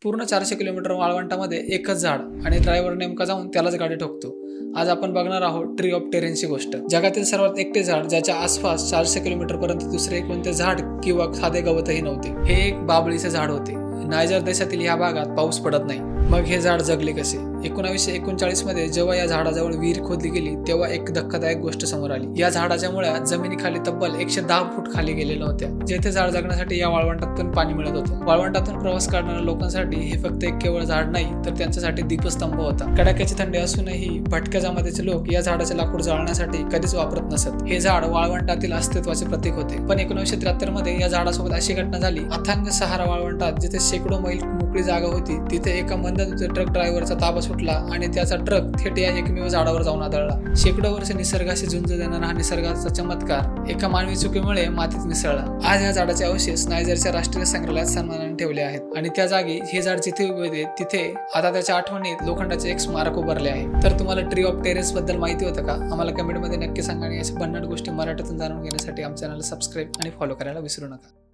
पूर्ण 400 किलोमीटर वाळवंटामध्ये एकच झाड आणि ड्रायव्हर नेमका जाऊन त्यालाच गाडी ठोकतो। आज आपण बघणार आहोत ट्री ऑफ टेरेनची गोष्ट। जगातील सर्वात एकटे झाड ज्याच्या आसपास 400 किलोमीटर पर्यंत दुसरे कोणते झाड किंवा साधे गवतही नव्हते। हे एक बाबळीचे झाड होते। नायजर देशातील या भागात पाऊस पडत नाही। मग हे झाड जगले कसे? 1939 मध्ये जेव्हा या झाडाजवळ विहीर खोदली गेली तेव्हा एक धक्कादायक गोष्ट समोर आली। या झाडाच्या मुळात जमिनीखाली तब्बल 110 फूट खाली गेलेल्या होत्या। जेथे झाड जगण्यासाठी या वाळवंटातून पाणी मिळत होतं। वाळवंटातून प्रवास करणाऱ्या लोकांसाठी हे फक्त एक केवळ झाड नाही तर त्यांच्यासाठी दीपस्तंभ होता। कडाक्याची थंडी असूनही भटक्या जमातीचे लोक या झाडाचे लाकूड जाळण्यासाठी कधीच वापरत नसत। हे झाड वाळवंटातील अस्तित्वाचे प्रतीक होते। पण 1973 मध्ये या झाडासोबत अशी घटना झाली। अथांग सहारा वाळवंटात जिथे शेकडो मैल मोकळी जागा होती तिथे एका मंद ट्रक ड्रायव्हरचा ताबा सुटला आणि त्याचा ट्रक थेट या एकमेव झाडावर जाऊन आदळला। शेकडो वर्ष निसर्गाशी झुंज देणारा हा निसर्गाचा चमत्कार एका मानवी चुकीमुळे मातीत मिसळला। आज या झाडाचे अवशेष नायजरच्या राष्ट्रीय संग्रहालयात सन्मानाने ठेवले आहेत आणि त्या जागी हे झाड जिथे उभे होते तिथे आता त्याच्या आठवणीत लोखंडाचे एक स्मारक उभारले आहे। तर तुम्हाला ट्री ऑफ टेरेस बद्दल माहिती होतं का? आम्हाला कमेंटमध्ये नक्की सांगा आणि अशा भन्नाट गोष्टी मराठीतून जाणून घेण्यासाठी आमच्या चॅनलला सबस्क्राईब आणि फॉलो करायला विसरू नका।